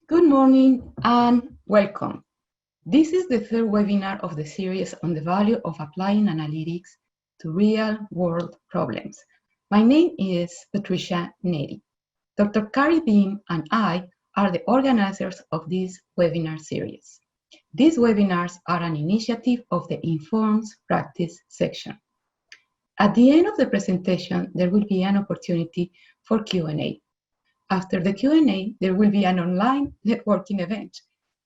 Good morning and welcome. This is the third webinar of the series on the value of applying analytics to real-world problems. My name is Patricia Neri. Dr. Carrie Beam and I are the organizers of this webinar series. These webinars are an initiative of the Informs Practice section. At the end of the presentation, there will be an opportunity for Q&A. After the Q&A, there will be an online networking event.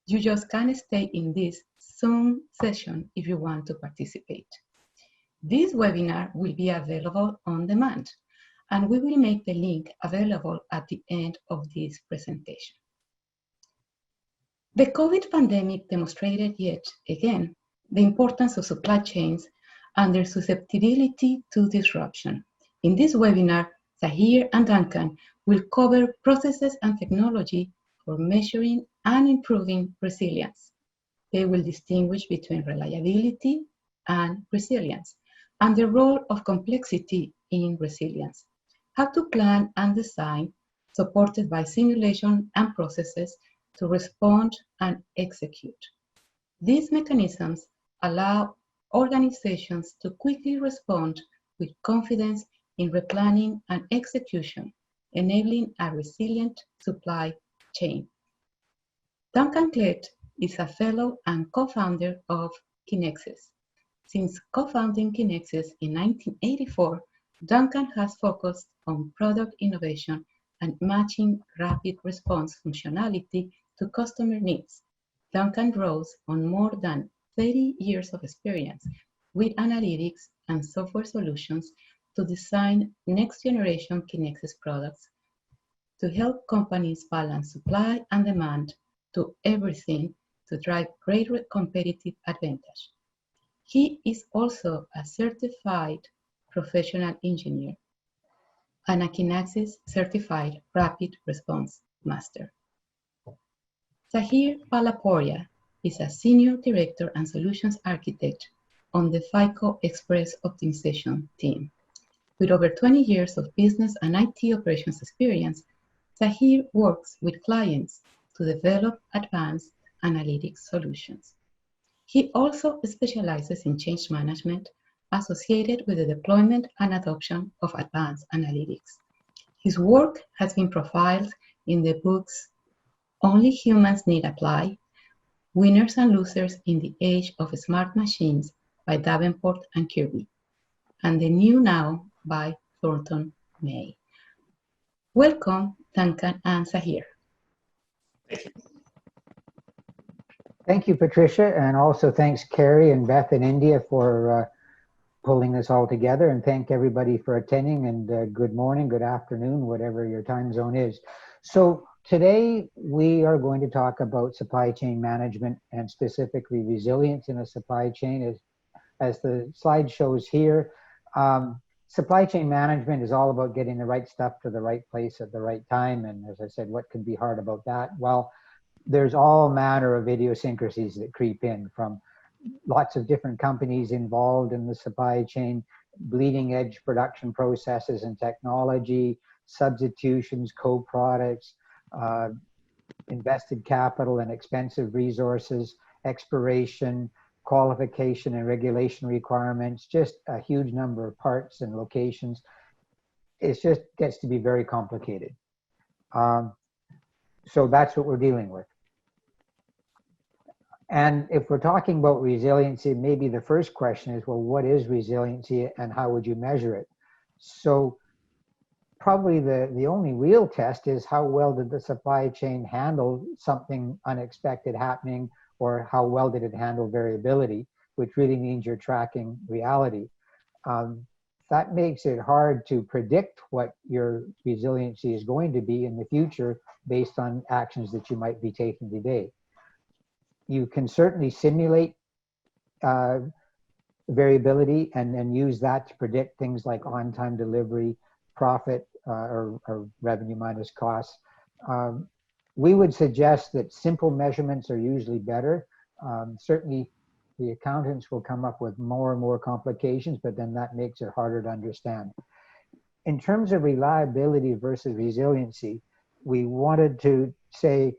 You just can't stay in this Zoom session if you want to participate. This webinar will be available on demand, and we will make the link available at the end of this presentation. The COVID pandemic demonstrated yet again the importance of supply chains and their susceptibility to disruption. In this webinar, Zahir and Duncan will cover processes and technology for measuring and improving resilience. They will distinguish between reliability and resilience and the role of complexity in resilience, how to plan and design, supported by simulation and processes to respond and execute. These mechanisms allow organizations to quickly respond with confidence in replanning and execution, enabling a resilient supply chain. Duncan Klett is a fellow and co-founder of Kinaxis. Since co-founding Kinaxis in 1984, Duncan has focused on product innovation and matching rapid response functionality to customer needs. Duncan draws on more than 30 years of experience with analytics and software solutions to design next-generation Kinaxis products to help companies balance supply and demand to everything to drive greater competitive advantage. He is also a certified professional engineer and a Kinaxis certified rapid response master. Zahir Balaporia is a senior director and solutions architect on the FICO Xpress optimization team. With over 20 years of business and IT operations experience, Zahir works with clients to develop advanced analytics solutions. He also specializes in change management associated with the deployment and adoption of advanced analytics. His work has been profiled in the books Only Humans Need Apply, Winners and Losers in the Age of Smart Machines by Davenport and Kirby, and The New Now by Thornton May. Welcome, Duncan and Zahir. Thank you, Patricia, and also thanks Carrie and Beth in India for pulling this all together, and thank everybody for attending, and good morning, good afternoon, whatever your time zone is. So today we are going to talk about supply chain management and specifically resilience in a supply chain. As the slide shows here, supply chain management is all about getting the right stuff to the right place at the right time. And as I said, what could be hard about that? Well, there's all manner of idiosyncrasies that creep in, from lots of different companies involved in the supply chain, bleeding edge production processes and technology, substitutions, co-products, invested capital and expensive resources, expiration, qualification and regulation requirements, just a huge number of parts and locations. It just gets to be very complicated. So that's what we're dealing with. And if we're talking about resiliency, maybe the first question is, well, what is resiliency and how would you measure it? So probably the only real test is how well did the supply chain handle something unexpected happening, or how well did it handle variability, which really means you're tracking reality. That makes it hard to predict what your resiliency is going to be in the future based on actions that you might be taking today. You can certainly simulate variability and then use that to predict things like on-time delivery, profit, or revenue minus costs. We would suggest that simple measurements are usually better. Certainly the accountants will come up with more and more complications, but then that makes it harder to understand. In terms of reliability versus resiliency, we wanted to say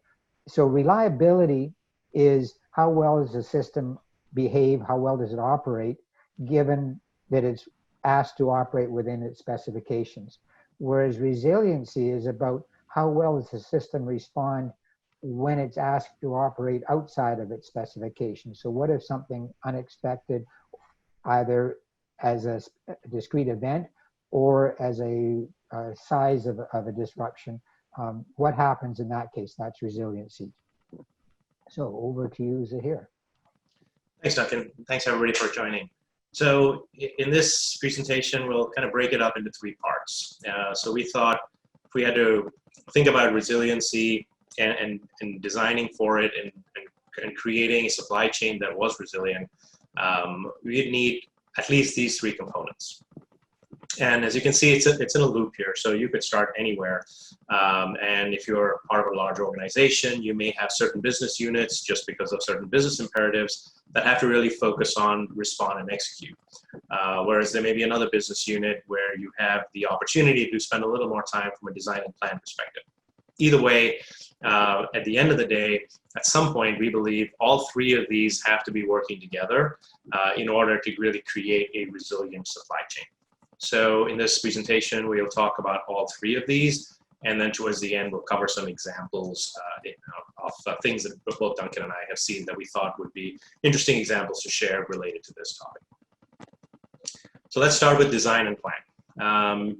So reliability is how well does the system behave, how well does it operate, given that it's asked to operate within its specifications. Whereas resiliency is about how well does the system respond when it's asked to operate outside of its specifications. So what if something unexpected, either as a discrete event or as a size of a disruption, what happens in that case? That's resiliency. So over to you, Zahir. Thanks, Duncan. Thanks, everybody, for joining. So in this presentation, we'll kind of break it up into 3 parts. So we thought if we had to think about resiliency and designing for it and creating a supply chain that was resilient, we'd need at least these 3 components. And as you can see, it's in a loop here, so you could start anywhere. And if you're part of a large organization, you may have certain business units just because of certain business imperatives that have to really focus on respond and execute. Whereas there may be another business unit where you have the opportunity to spend a little more time from a design and plan perspective. Either way, at the end of the day, at some point, we believe all 3 of these have to be working together in order to really create a resilient supply chain. So in this presentation, we'll talk about all 3 of these, and then towards the end, we'll cover some examples of things that both Duncan and I have seen that we thought would be interesting examples to share related to this topic. So let's start with design and plan.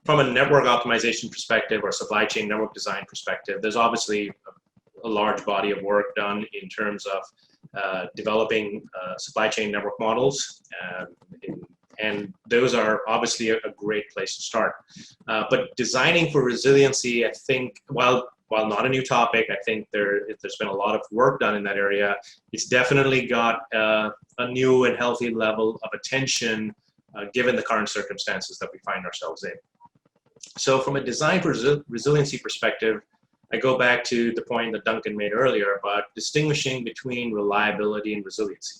From a network optimization perspective or supply chain network design perspective, there's obviously a large body of work done in terms of developing supply chain network models. And those are obviously a great place to start. But designing for resiliency, I think, while not a new topic, I think there's been a lot of work done in that area. It's definitely got a new and healthy level of attention given the current circumstances that we find ourselves in. So from a design for resiliency perspective, I go back to the point that Duncan made earlier about distinguishing between reliability and resiliency.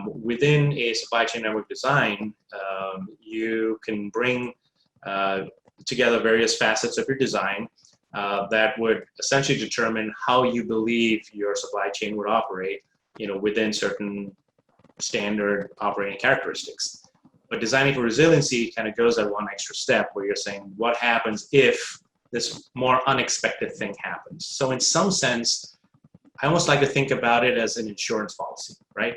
Within a supply chain network design, you can bring together various facets of your design that would essentially determine how you believe your supply chain would operate, within certain standard operating characteristics. But designing for resiliency kind of goes that one extra step where you're saying, what happens if this more unexpected thing happens? So in some sense, I almost like to think about it as an insurance policy, right?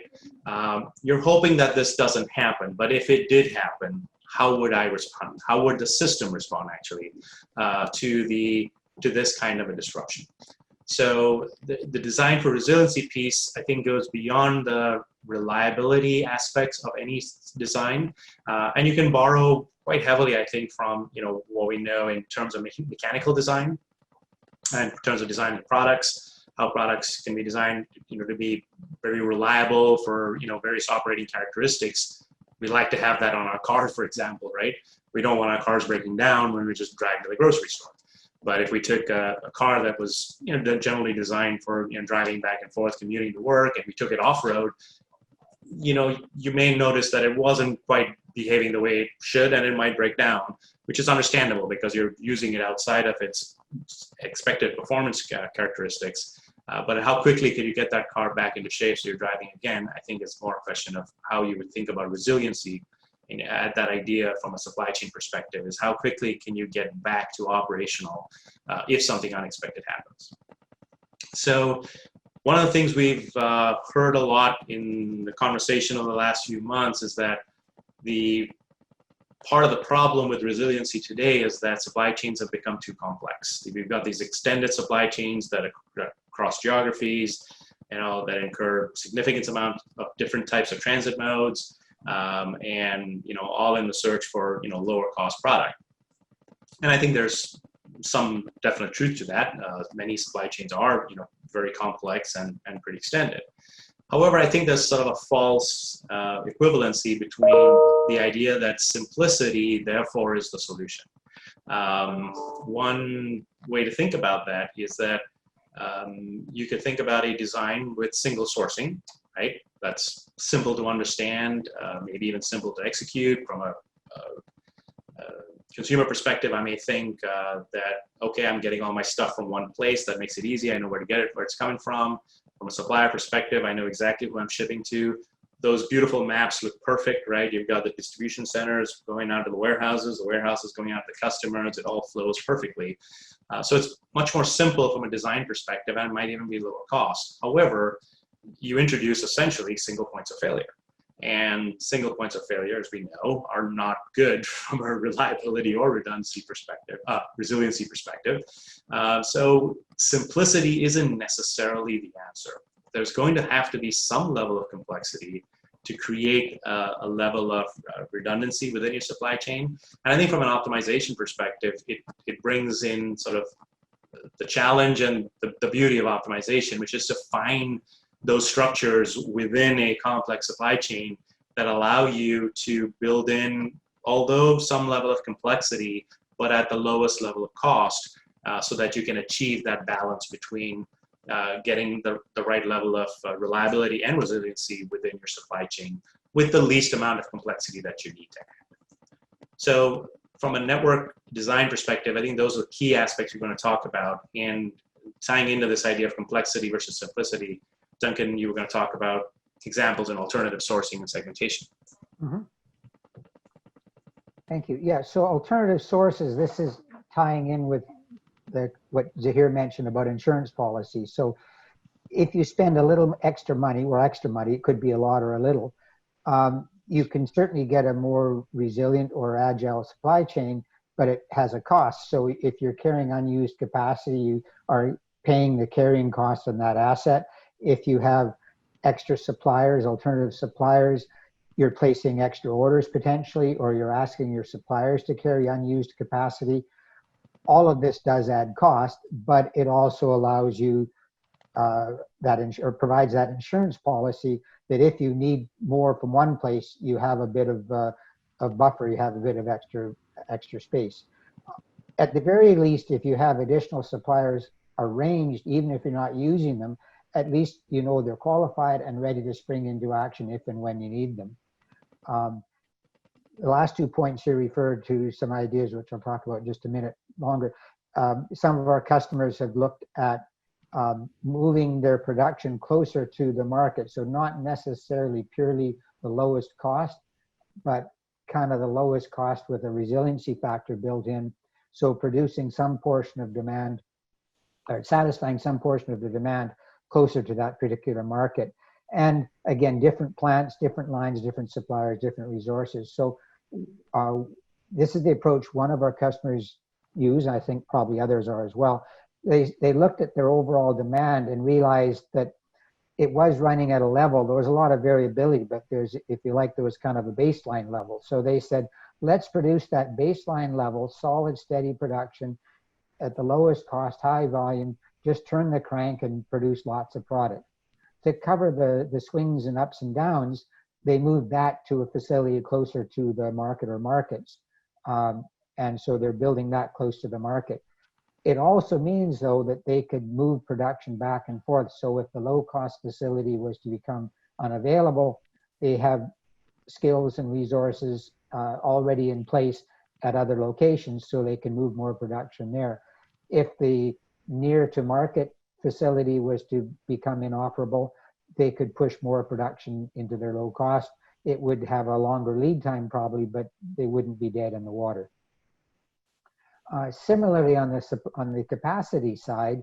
You're hoping that this doesn't happen, but if it did happen, how would I respond? How would the system respond, actually, to this kind of a disruption? So the design for resiliency piece, I think, goes beyond the reliability aspects of any design, and you can borrow quite heavily, I think, from what we know in terms of mechanical design, and in terms of design of products, how products can be designed, to be very reliable for various operating characteristics. We like to have that on our cars, for example, right? We don't want our cars breaking down when we just drive to the grocery store. But if we took a car that was generally designed for driving back and forth, commuting to work, and we took it off-road, you may notice that it wasn't quite behaving the way it should, and it might break down, which is understandable because you're using it outside of its expected performance characteristics. But how quickly can you get that car back into shape so you're driving again? I think it's more a question of how you would think about resiliency. And add that idea from a supply chain perspective is how quickly can you get back to operational if something unexpected happens. So one of the things we've heard a lot in the conversation over the last few months is that the part of the problem with resiliency today is that supply chains have become too complex. We've got these extended supply chains that are across geographies, that incur significant amount of different types of transit modes, and all in the search for lower cost product. And I think there's some definite truth to that. Many supply chains are very complex and pretty extended. However, I think there's sort of a false equivalency between the idea that simplicity therefore is the solution. One way to think about that is that you could think about a design with single sourcing, right? That's simple to understand, maybe even simple to execute from a consumer perspective, I may think that, okay, I'm getting all my stuff from one place. That makes it easy. I know where to get it, where it's coming from. From a supplier perspective, I know exactly who I'm shipping to. Those beautiful maps look perfect, right? You've got the distribution centers going out to the warehouses going out to customers. It all flows perfectly. So it's much more simple from a design perspective, and it might even be lower cost. However, you introduce essentially single points of failure. And single points of failure, as we know, are not good from a reliability or redundancy perspective, resiliency perspective. So simplicity isn't necessarily the answer. There's going to have to be some level of complexity to create a level of redundancy within your supply chain. And I think from an optimization perspective, it brings in sort of the challenge and the beauty of optimization, which is to find those structures within a complex supply chain that allow you to build in, although some level of complexity, but at the lowest level of cost, so that you can achieve that balance between getting the right level of reliability and resiliency within your supply chain with the least amount of complexity that you need to have. So from a network design perspective, I think those are key aspects we're going to talk about. And tying into this idea of complexity versus simplicity, Duncan, you were going to talk about examples in alternative sourcing and segmentation. Mm-hmm. Thank you. Yeah, so alternative sources, this is tying in with what Zahir mentioned about insurance policies. So if you spend a little extra money, it could be a lot or a little, you can certainly get a more resilient or agile supply chain, but it has a cost. So if you're carrying unused capacity, you are paying the carrying cost on that asset. If you have extra suppliers, alternative suppliers, you're placing extra orders potentially, or you're asking your suppliers to carry unused capacity. All of this does add cost, but it also allows you or provides that insurance policy that if you need more from one place, you have a bit of buffer, you have a bit of extra space. At the very least, if you have additional suppliers arranged, even if you're not using them, at least you know they're qualified and ready to spring into action if and when you need them. The last 2 points here referred to some ideas, which I'll talk about in just a minute longer. Some of our customers have looked at moving their production closer to the market. So not necessarily purely the lowest cost, but kind of the lowest cost with a resiliency factor built in. So producing some portion of demand, or satisfying some portion of the demand closer to that particular market. And again, different plants, different lines, different suppliers, different resources. So this is the approach one of our customers use, and I think probably others are as well. They looked at their overall demand and realized that it was running at a level. There was a lot of variability, but there's, if you like, there was kind of a baseline level. So they said, let's produce that baseline level, solid, steady production at the lowest cost, high volume, just turn the crank and produce lots of product. To cover the swings and ups and downs, they moved that to a facility closer to the market or markets. And so they're building that close to the market. It also means, though, that they could move production back and forth. So if the low-cost facility was to become unavailable, they have skills and resources already in place at other locations, so they can move more production there. If the near-to-market facility was to become inoperable, they could push more production into their low cost. It would have a longer lead time probably, but they wouldn't be dead in the water. Similarly, on the capacity side,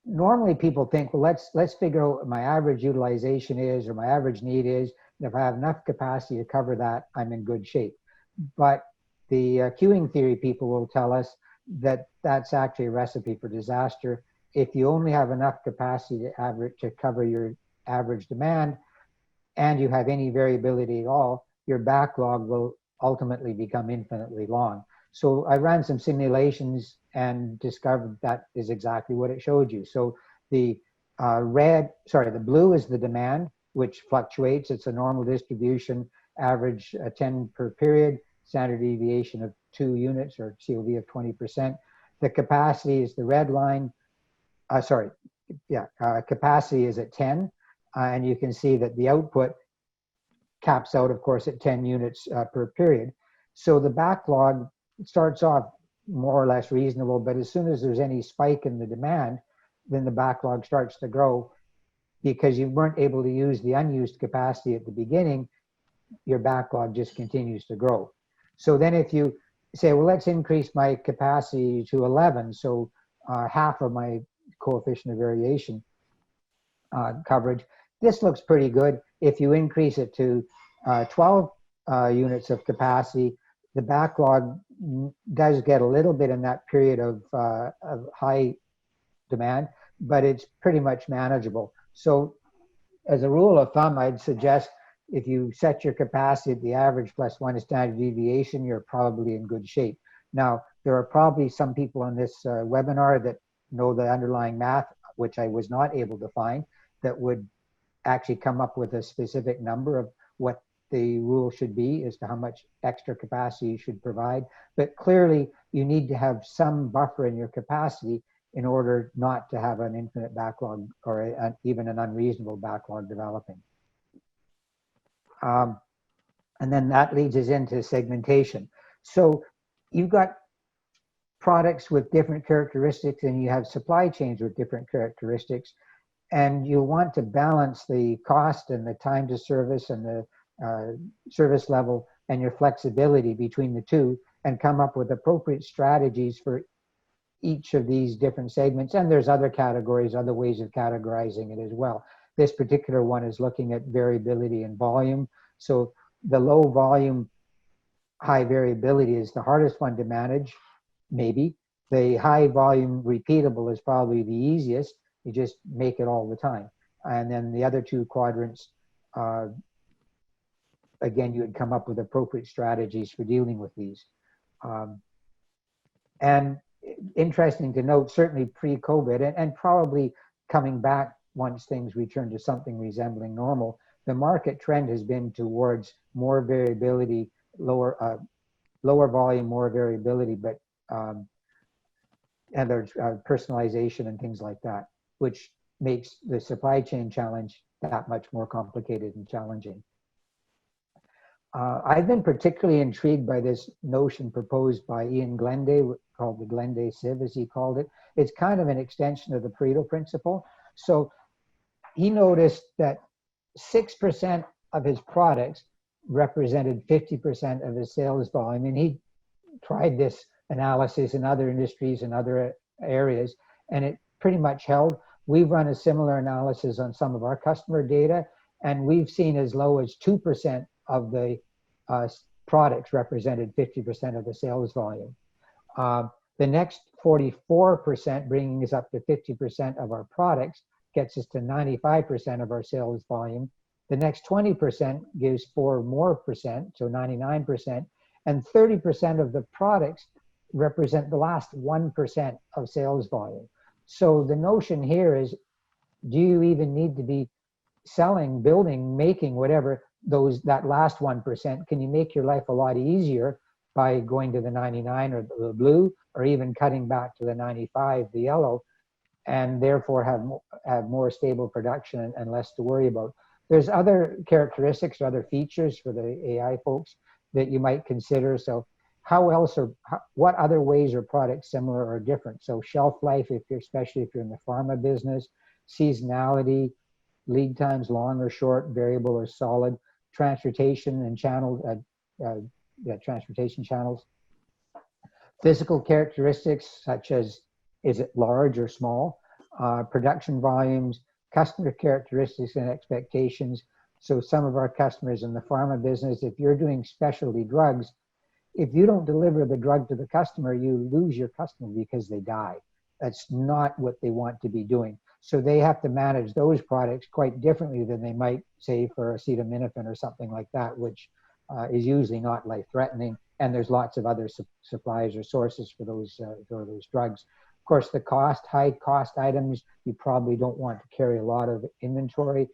normally people think, well, let's figure out what my average utilization is or my average need is. And if I have enough capacity to cover that, I'm in good shape. But the queuing theory people will tell us that that's actually a recipe for disaster. If you only have enough capacity to cover your average demand, and you have any variability at all, your backlog will ultimately become infinitely long. So I ran some simulations and discovered that is exactly what it showed you. So the the blue is the demand, which fluctuates. It's a normal distribution, average 10 per period, standard deviation of 2 units or COV of 20%. The capacity is the red line. Capacity is at 10. And you can see that the output caps out, of course, at 10 units per period. So the backlog starts off more or less reasonable, but as soon as there's any spike in the demand, then the backlog starts to grow. Because you weren't able to use the unused capacity at the beginning, your backlog just continues to grow. So then if you say, well, let's increase my capacity to 11, so half of my coefficient of variation coverage, this looks pretty good. If you increase it to 12 units of capacity, the backlog does get a little bit in that period of high demand, but it's pretty much manageable. So as a rule of thumb, I'd suggest if you set your capacity at the average plus 1 standard deviation, you're probably in good shape. Now, there are probably some people on this webinar that know the underlying math, which I was not able to find, that would actually come up with a specific number of what the rule should be as to how much extra capacity you should provide. But clearly, you need to have some buffer in your capacity in order not to have an infinite backlog or even an unreasonable backlog developing. And then that leads us into segmentation. So you've got products with different characteristics and you have supply chains with different characteristics, and you want to balance the cost and the time to service and the service level and your flexibility between the two and come up with appropriate strategies for each of these different segments. And there's other categories, other ways of categorizing it as well. This particular one is looking at variability and volume. So the low volume, high variability is the hardest one to manage, maybe. The high volume repeatable is probably the easiest. You just make it all the time. And then the other two quadrants, again, you would come up with appropriate strategies for dealing with these. And interesting to note, certainly pre-COVID and probably coming back once things return to something resembling normal, the market trend has been towards more variability, lower volume, more variability, but and there's personalization and things like that, which makes the supply chain challenge that much more complicated and challenging. I've been particularly intrigued by this notion proposed by Ian Glenday, called the Glenday Sieve, as he called it. It's kind of an extension of the Pareto principle. So he noticed that 6% of his products represented 50% of his sales volume. And he tried this analysis in other industries and other areas, and it pretty much held. We've run a similar analysis on some of our customer data, and we've seen as low as 2% of the products represented 50% of the sales volume. The next 44%, bringing us up to 50% of our products, gets us to 95% of our sales volume. The next 20% gives 4 more percent, so 99%, and 30% of the products represent the last 1% of sales volume. So the notion here is, do you even need to be selling, building, making, whatever, that last 1%? Can you make your life a lot easier by going to the 99 or the blue, or even cutting back to the 95, the yellow, and therefore have more stable production and less to worry about? There's other characteristics or other features for the AI folks that you might consider. So how else, or what other ways are products similar or different? So shelf life, especially if you're in the pharma business, seasonality, lead times, long or short, variable or solid, transportation and transportation channels, physical characteristics such as, is it large or small, production volumes, customer characteristics and expectations. So some of our customers in the pharma business, if you're doing specialty drugs, if you don't deliver the drug to the customer, you lose your customer because they die. That's not what they want to be doing. So they have to manage those products quite differently than they might say for acetaminophen or something like that, which is usually not life-threatening. And there's lots of other supplies or sources for those drugs. Of course, the high-cost items, you probably don't want to carry a lot of inventory,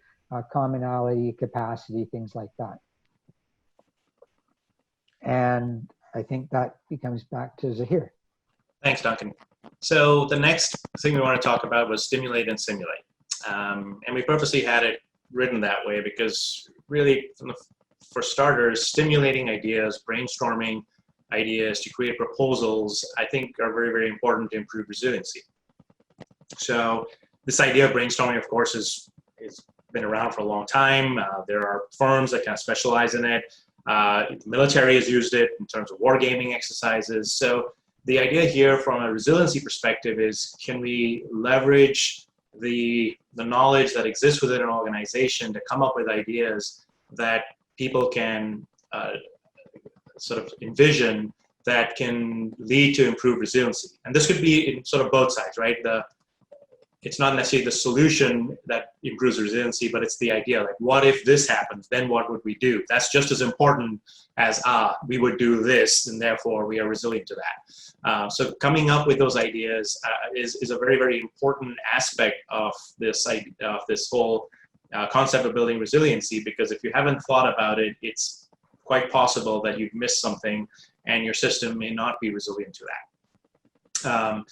commonality, capacity, things like that. And I think that becomes back to Zahir. Thanks, Duncan. So the next thing we want to talk about was stimulate and simulate. And we purposely had it written that way because really, for starters, stimulating ideas, brainstorming, ideas, to create proposals, I think are very, very important to improve resiliency. So this idea of brainstorming, of course, is been around for a long time. There are firms that kind of specialize in it. The military has used it in terms of wargaming exercises. So the idea here from a resiliency perspective is, can we leverage the knowledge that exists within an organization to come up with ideas that people can sort of envision that can lead to improved resiliency? And this could be in sort of both sides, right? It's not necessarily the solution that improves resiliency, but it's the idea, like, what if this happens, then what would we do? That's just as important as, we would do this, and therefore we are resilient to that. So coming up with those ideas is a very, very important aspect of this whole concept of building resiliency, because if you haven't thought about it, it's quite possible that you've missed something and your system may not be resilient to that.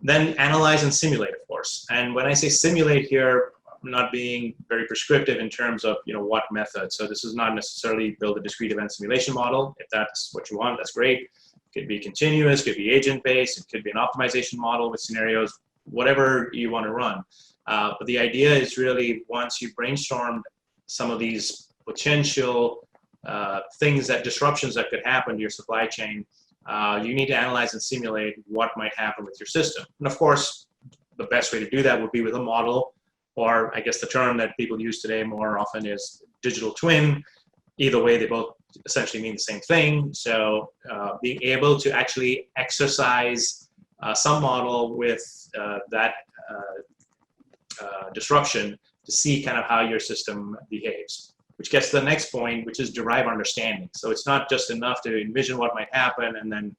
Then analyze and simulate, of course. And when I say simulate here, I'm not being very prescriptive in terms of what method. So this is not necessarily build a discrete event simulation model. If that's what you want, that's great. It could be continuous, it could be agent-based, it could be an optimization model with scenarios, whatever you want to run. But the idea is really, once you brainstorm some of these potential disruptions that could happen to your supply chain, you need to analyze and simulate what might happen with your system. And of course, the best way to do that would be with a model, or I guess the term that people use today more often is digital twin. Either way, they both essentially mean the same thing. So being able to actually exercise some model with that disruption to see kind of how your system behaves. Which gets to the next point, which is derive understanding. So it's not just enough to envision what might happen and then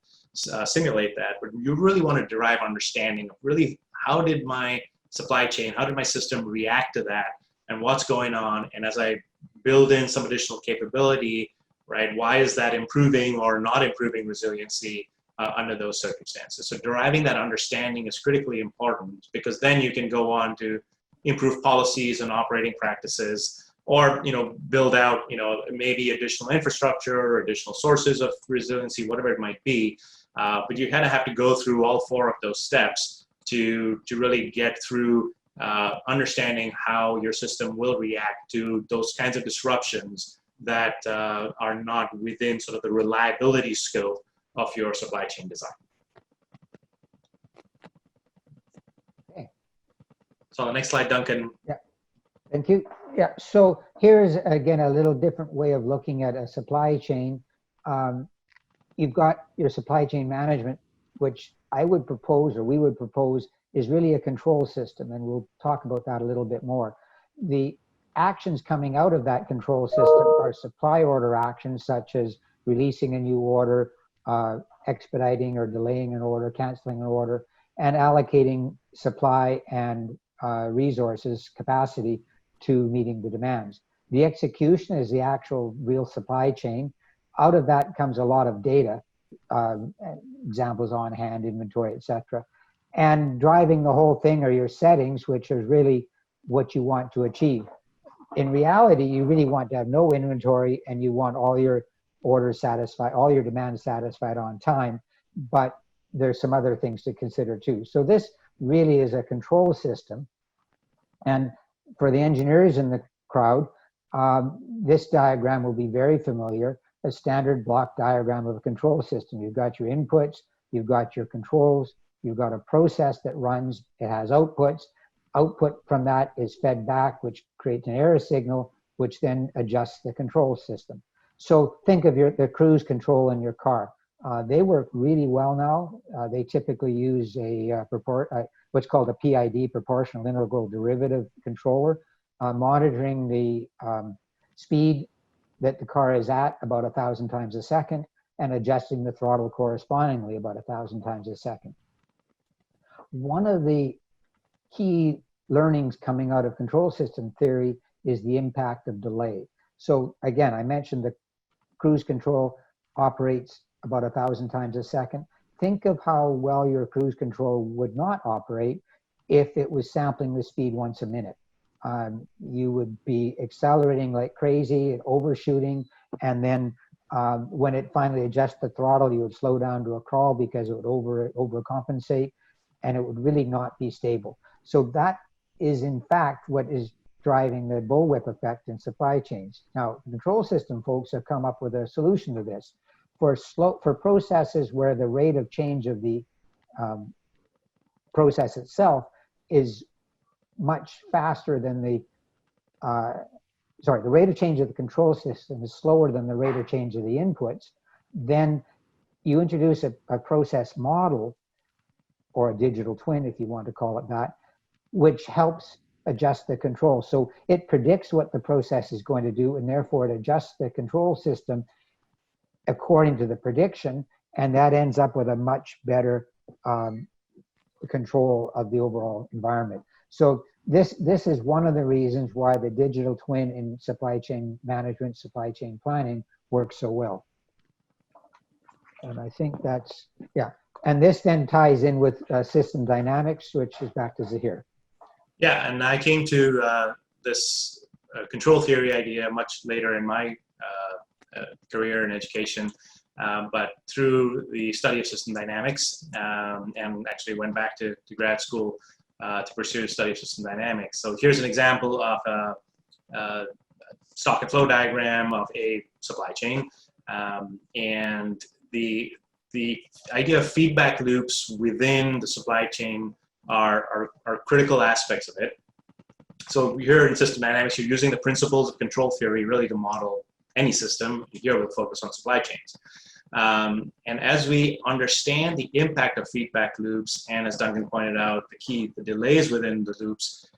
simulate that, but you really want to derive understanding of really, how did my supply chain, how did my system react to that, and what's going on? And as I build in some additional capability, right, why is that improving or not improving resiliency under those circumstances? So deriving that understanding is critically important, because then you can go on to improve policies and operating practices, or build out maybe additional infrastructure or additional sources of resiliency, whatever it might be. But you kind of have to go through all 4 of those steps to really get through understanding how your system will react to those kinds of disruptions that are not within sort of the reliability scope of your supply chain design. Okay. So on the next slide, Duncan. Yeah. Thank you. Yeah, so here's, again, a little different way of looking at a supply chain. You've got your supply chain management, which I would propose, or we would propose, is really a control system, and we'll talk about that a little bit more. The actions coming out of that control system are supply order actions, such as releasing a new order, expediting or delaying an order, canceling an order, and allocating supply and resources, capacity, to meeting the demands. The execution is the actual real supply chain. Out of that comes a lot of data, examples on hand, inventory, etc. And driving the whole thing are your settings, which is really what you want to achieve. In reality, you really want to have no inventory, and you want all your orders satisfied, all your demands satisfied on time, but there's some other things to consider too. So this really is a control system. And for the engineers in the crowd, this diagram will be very familiar, a standard block diagram of a control system. You've got your inputs, you've got your controls, you've got a process that runs, it has outputs. Output from that is fed back, which creates an error signal, which then adjusts the control system. So think of the cruise control in your car. They work really well now. They typically use what's called a PID, proportional integral derivative controller, monitoring the speed that the car is at about 1,000 times a second, and adjusting the throttle correspondingly about 1,000 times a second. One of the key learnings coming out of control system theory is the impact of delay. So again, I mentioned the cruise control operates about 1,000 times a second. Think of how well your cruise control would not operate if it was sampling the speed once a minute. You would be accelerating like crazy and overshooting, and then when it finally adjusts the throttle, you would slow down to a crawl because it would overcompensate, and it would really not be stable. So that is in fact what is driving the bullwhip effect in supply chains. Now, the control system folks have come up with a solution to this. For processes where the rate of change of the process itself is much faster than the rate of change of the control system is slower than the rate of change of the inputs, then you introduce a process model, or a digital twin if you want to call it that, which helps adjust the control. So it predicts what the process is going to do, and therefore it adjusts the control system according to the prediction, and that ends up with a much better control of the overall environment. So this is one of the reasons why the digital twin in supply chain management, supply chain planning works so well. And I think that's, yeah. And this then ties in with system dynamics, which is back to Zahir. Yeah, and I came to this control theory idea much later in my career in education, but through the study of system dynamics, and actually went back to grad school to pursue the study of system dynamics. So here's an example of a stock and flow diagram of a supply chain, and the idea of feedback loops within the supply chain are critical aspects of it. So here in system dynamics, you're using the principles of control theory really to model any system. Here we'll focus on supply chains. And as we understand the impact of feedback loops, and as Duncan pointed out, the delays within the loops,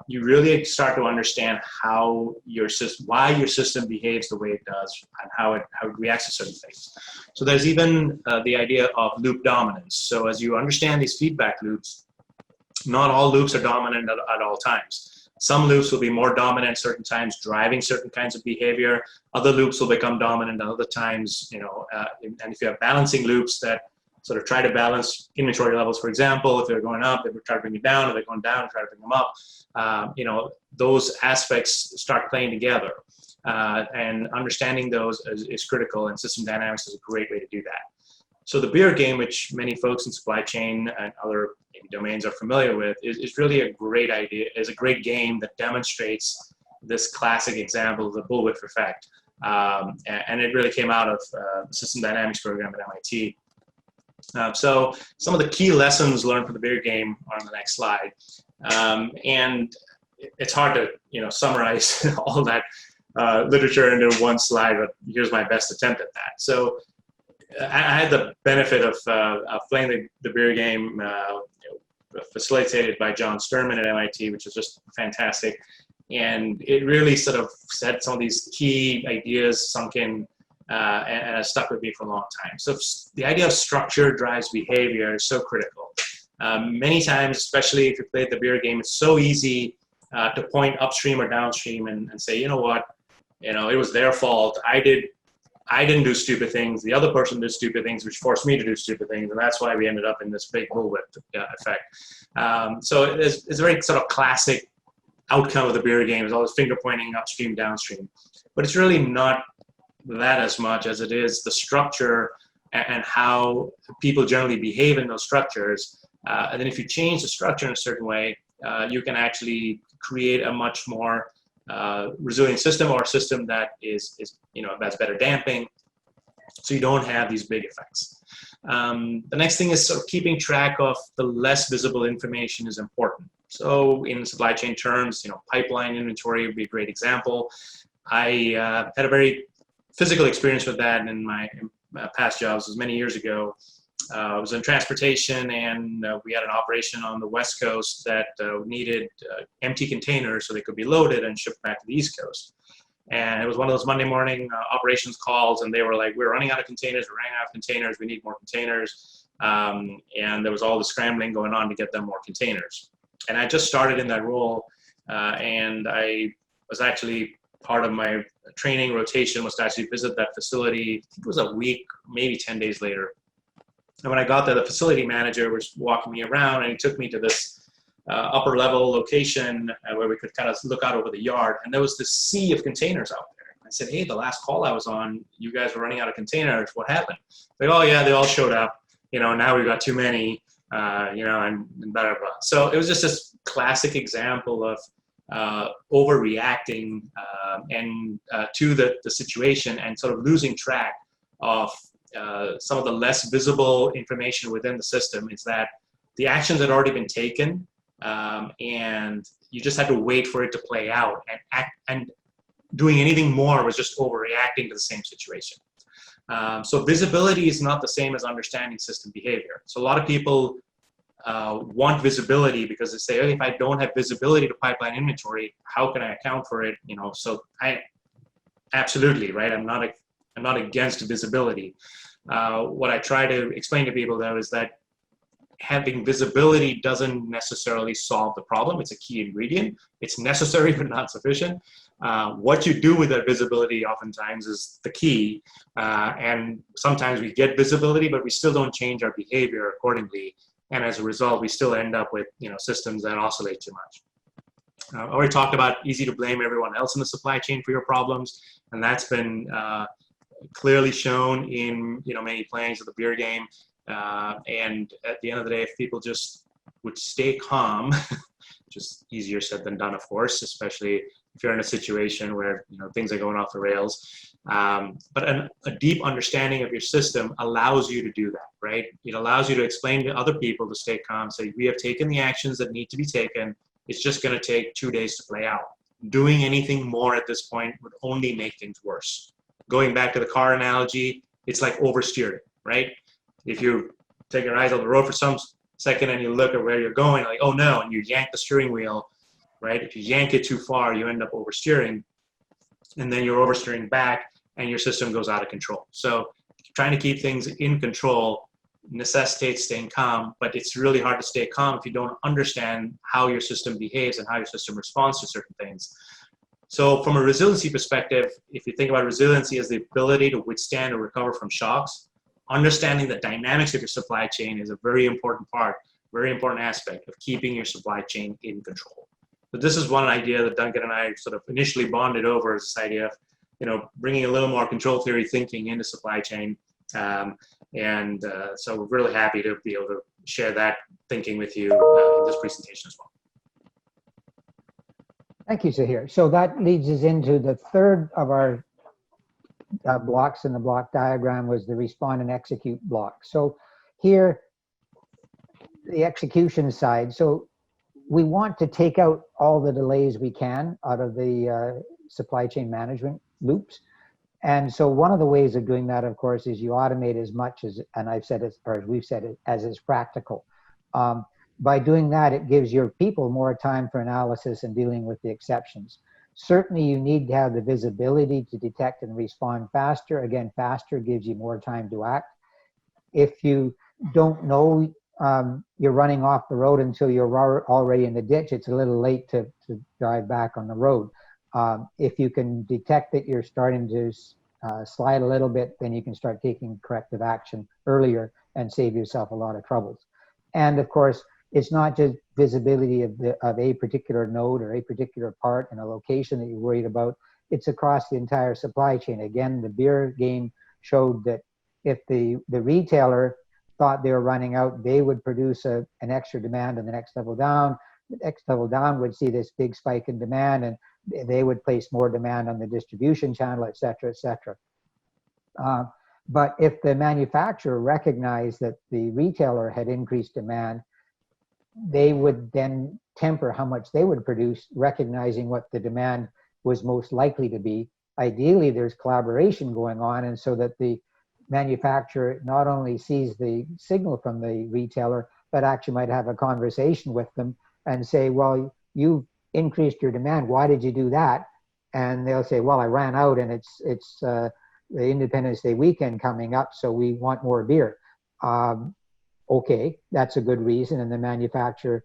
you really start to understand how why your system behaves the way it does, and how it reacts to certain things. So there's even the idea of loop dominance. So as you understand these feedback loops, not all loops are dominant at all times. Some loops will be more dominant certain times, driving certain kinds of behavior. Other loops will become dominant at other times, and if you have balancing loops that sort of try to balance inventory levels, for example, if they're going up, they try to bring it down. If they're going down, try to bring them up. Those aspects start playing together. And understanding those is critical, and system dynamics is a great way to do that. So the beer game, which many folks in supply chain and other domains are familiar with, is really a great idea, is a great game that demonstrates this classic example of the bullwhip effect. And it really came out of the system dynamics program at MIT. So some of the key lessons learned from the beer game are on the next slide. And it's hard to summarize all that literature into one slide, but here's my best attempt at that. So I had the benefit of playing the beer game facilitated by John Sturman at MIT, which is just fantastic. And it really sort of said some of these key ideas sunk in and has stuck with me for a long time. So the idea of structure drives behavior is so critical. Many times, especially if you played the beer game, it's so easy to point upstream or downstream and say, you know what, it was their fault. I didn't do stupid things. The other person did stupid things, which forced me to do stupid things, and that's why we ended up in this big bullwhip effect. So it's a very sort of classic outcome of the beer game, is all this finger pointing upstream, downstream. But it's really not that as much as it is the structure and how people generally behave in those structures. And then if you change the structure in a certain way, you can actually create a much more resilient system, or a system that has better damping, so you don't have these big effects. The next thing is sort of keeping track of the less visible information is important. So in supply chain terms, pipeline inventory would be a great example. I had a very physical experience with that in my past jobs. It was many years ago. I was in transportation, and we had an operation on the West Coast that needed empty containers so they could be loaded and shipped back to the East Coast. And it was one of those Monday morning operations calls, and they were like, we're running out of containers, we need more containers. And there was all the scrambling going on to get them more containers. And I just started in that role, and I was actually part of my training rotation was to actually visit that facility. I think it was a week, maybe 10 days later. And when I got there, the facility manager was walking me around, and he took me to this upper level location where we could kind of look out over the yard. And there was this sea of containers out there. I said, hey, the last call I was on, you guys were running out of containers. What happened? Like, oh yeah, they all showed up. Now we've got too many, and blah, blah, blah. So it was just this classic example of overreacting to the situation and sort of losing track of some of the less visible information within the system. Is that the actions had already been taken, and you just had to wait for it to play out, and doing anything more was just overreacting to the same situation. So visibility is not the same as understanding system behavior. So a lot of people want visibility because they say, oh, if I don't have visibility to pipeline inventory, how can I account for it? So absolutely, right? I'm not against visibility. What I try to explain to people though is that having visibility doesn't necessarily solve the problem. It's a key ingredient. It's necessary but not sufficient. What you do with that visibility oftentimes is the key. And sometimes we get visibility, but we still don't change our behavior accordingly. And as a result, we still end up with systems that oscillate too much. I already talked about easy to blame everyone else in the supply chain for your problems, and that's been clearly shown in many playings of the beer game. And at the end of the day, if people just would stay calm, just easier said than done, of course, especially if you're in a situation where things are going off the rails. But a deep understanding of your system allows you to do that, right? It allows you to explain to other people to stay calm, say, we have taken the actions that need to be taken. It's just going to take 2 days to play out. Doing anything more at this point would only make things worse. Going back to the car analogy, it's like oversteering, right? If you take your eyes off the road for some second and you look at where you're going, like, oh no, and you yank the steering wheel, right? If you yank it too far, you end up oversteering, and then you're oversteering back and your system goes out of control. So trying to keep things in control necessitates staying calm, but it's really hard to stay calm if you don't understand how your system behaves and how your system responds to certain things. So from a resiliency perspective, if you think about resiliency as the ability to withstand or recover from shocks, understanding the dynamics of your supply chain is a very important part, very important aspect of keeping your supply chain in control. But this is one idea that Duncan and I sort of initially bonded over, is this idea of, bringing a little more control theory thinking into supply chain. So we're really happy to be able to share that thinking with you in this presentation as well. Thank you, Zahir. So that leads us into the third of our blocks in the block diagram, was the respond and execute block. So here, the execution side. So we want to take out all the delays we can out of the supply chain management loops. And so one of the ways of doing that, of course, is you automate as much as, and I've said it, or as we've said it, as is practical. By doing that, it gives your people more time for analysis and dealing with the exceptions. Certainly, you need to have the visibility to detect and respond faster. Again, faster gives you more time to act. If you don't know you're running off the road until you're already in the ditch, it's a little late to drive back on the road. If you can detect that you're starting to slide a little bit, then you can start taking corrective action earlier and save yourself a lot of troubles. And of course, it's not just visibility of a particular node or a particular part in a location that you're worried about. It's across the entire supply chain. Again, the beer game showed that if the retailer thought they were running out, they would produce an extra demand on the next level down. The next level down would see this big spike in demand, and they would place more demand on the distribution channel, et cetera, et cetera. But if the manufacturer recognized that the retailer had increased demand, they would then temper how much they would produce, recognizing what the demand was most likely to be. Ideally, there's collaboration going on, and so that the manufacturer not only sees the signal from the retailer, but actually might have a conversation with them and say, well, you've increased your demand. Why did you do that? And they'll say, well, I ran out, and it's the Independence Day weekend coming up, so we want more beer. Okay, that's a good reason. And the manufacturer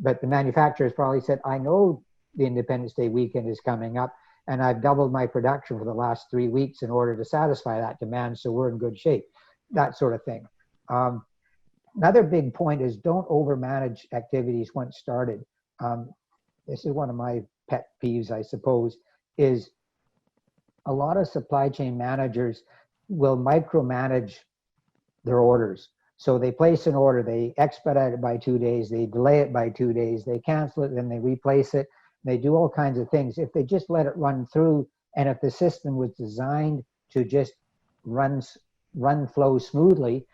has probably said, I know the Independence Day weekend is coming up, and I've doubled my production for the last 3 weeks in order to satisfy that demand, so we're in good shape, that sort of thing. Another big point is don't overmanage activities once started. This is one of my pet peeves, I suppose, is a lot of supply chain managers will micromanage their orders. So they place an order, they expedite it by 2 days, they delay it by 2 days, they cancel it, then they replace it. They do all kinds of things. If they just let it run through, and if the system was designed to just flow smoothly,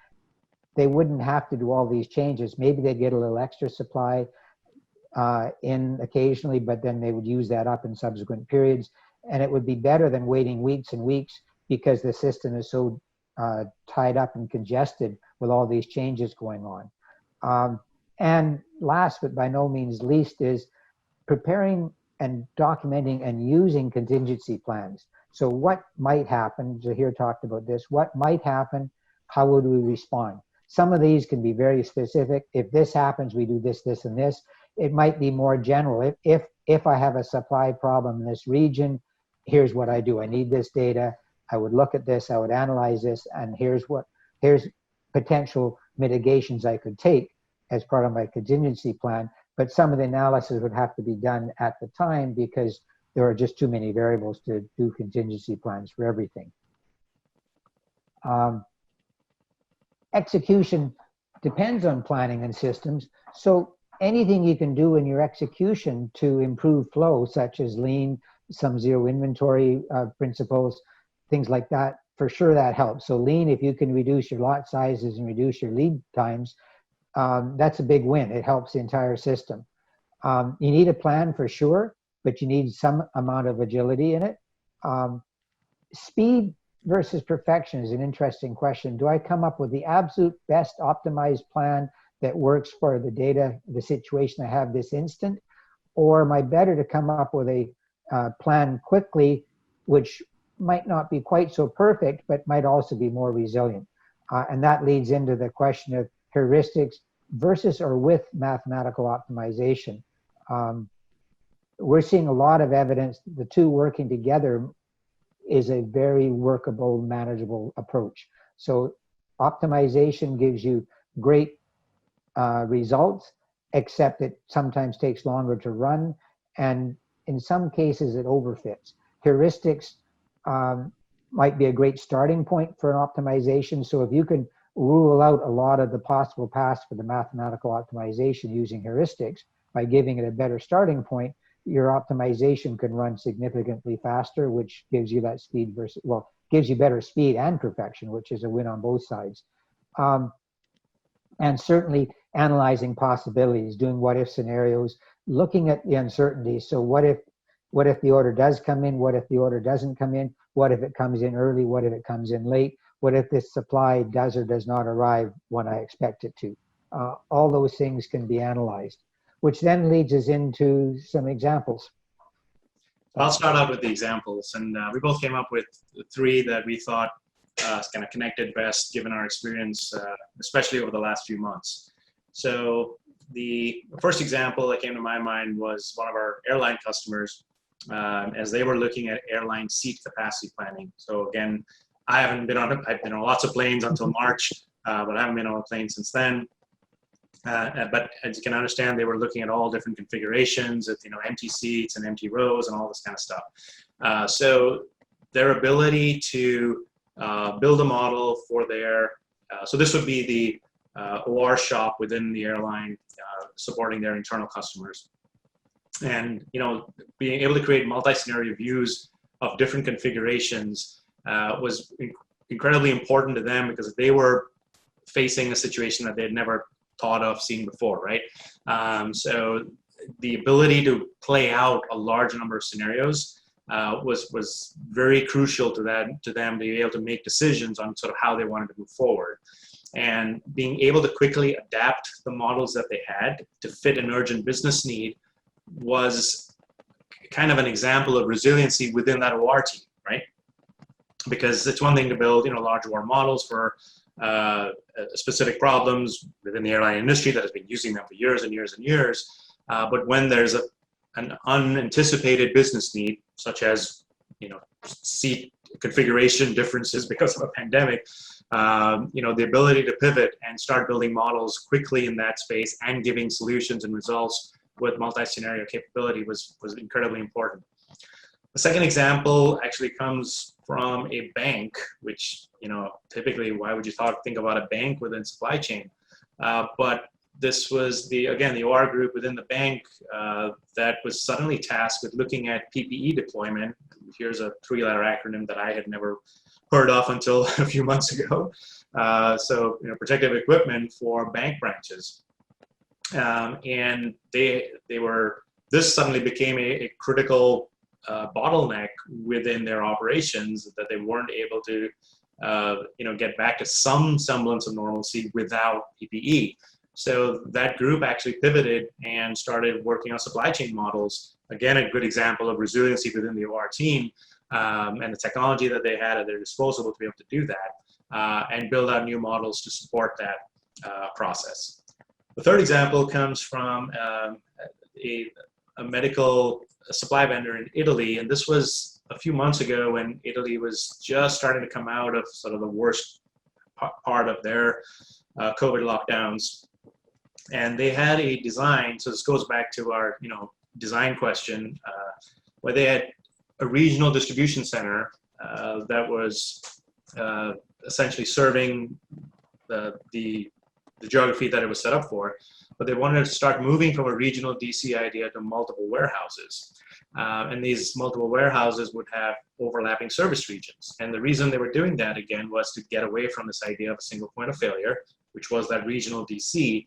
they wouldn't have to do all these changes. Maybe they get a little extra supply in occasionally, but then they would use that up in subsequent periods. And it would be better than waiting weeks and weeks because the system is so tied up and congested with all these changes going on. And last but by no means least is preparing and documenting and using contingency plans. So what might happen, Zahir talked about this, what might happen, how would we respond? Some of these can be very specific. If this happens, we do this, this, and this. It might be more general. If I have a supply problem in this region, here's what I do. I need this data. I would look at this, I would analyze this, and here's potential mitigations I could take as part of my contingency plan. But some of the analysis would have to be done at the time because there are just too many variables to do contingency plans for everything. Execution depends on planning and systems. So anything you can do in your execution to improve flow, such as lean, some zero inventory principles, things like that, for sure that helps. So lean, if you can reduce your lot sizes and reduce your lead times, that's a big win. It helps the entire system. You need a plan for sure, but you need some amount of agility in it. Speed versus perfection is an interesting question. Do I come up with the absolute best optimized plan that works for the data, the situation I have this instant? Or am I better to come up with a plan quickly, which might not be quite so perfect, but might also be more resilient? And that leads into the question of heuristics versus or with mathematical optimization. We're seeing a lot of evidence that the two working together is a very workable, manageable approach. So optimization gives you great results, except it sometimes takes longer to run, and in some cases it overfits. Heuristics might be a great starting point for an optimization. So if you can rule out a lot of the possible paths for the mathematical optimization using heuristics by giving it a better starting point, your optimization can run significantly faster, which gives you that speed versus, well, gives you better speed and perfection, which is a win on both sides. And certainly analyzing possibilities, doing what if scenarios, looking at the uncertainties. So what if the order does come in? What if the order doesn't come in? What if it comes in early? What if it comes in late? What if this supply does or does not arrive when I expect it to? All those things can be analyzed, which then leads us into some examples. I'll start out with the examples, and we both came up with 3 that we thought kind of connected best given our experience, especially over the last few months. So the first example that came to my mind was one of our airline customers as they were looking at airline seat capacity planning. So again, I've been on lots of planes until March, but I haven't been on a plane since then. But as you can understand, they were looking at all different configurations of, empty seats and empty rows and all this kind of stuff. So their ability to build a model for their, so this would be the OR shop within the airline supporting their internal customers. And, being able to create multi-scenario views of different configurations was incredibly important to them because they were facing a situation that they had never thought of seeing before, right? So the ability to play out a large number of scenarios was very crucial to them to be able to make decisions on sort of how they wanted to move forward. And being able to quickly adapt the models that they had to fit an urgent business need was kind of an example of resiliency within that OR team, right? Because it's one thing to build, large OR models for specific problems within the airline industry that has been using them for years and years and years. But when there's an unanticipated business need, such as, seat configuration differences because of a pandemic, the ability to pivot and start building models quickly in that space and giving solutions and results with multi-scenario capability was incredibly important. The second example actually comes from a bank, which, typically, why would you think about a bank within supply chain? But this was the OR group within the bank that was suddenly tasked with looking at PPE deployment. Here's a 3-letter acronym that I had never heard of until a few months ago. So, protective equipment for bank branches. And this suddenly became a critical bottleneck within their operations, that they weren't able to, get back to some semblance of normalcy without PPE. So that group actually pivoted and started working on supply chain models. Again, a good example of resiliency within the OR team, and the technology that they had at their disposal to be able to do that, and build out new models to support that process. The third example comes from a medical supply vendor in Italy, and this was a few months ago when Italy was just starting to come out of sort of the worst part of their COVID lockdowns. And they had a design, so this goes back to our design question, where they had a regional distribution center that was essentially serving the geography that it was set up for, but they wanted to start moving from a regional DC idea to multiple warehouses. And these multiple warehouses would have overlapping service regions. And the reason they were doing that, again, was to get away from this idea of a single point of failure, which was that regional DC.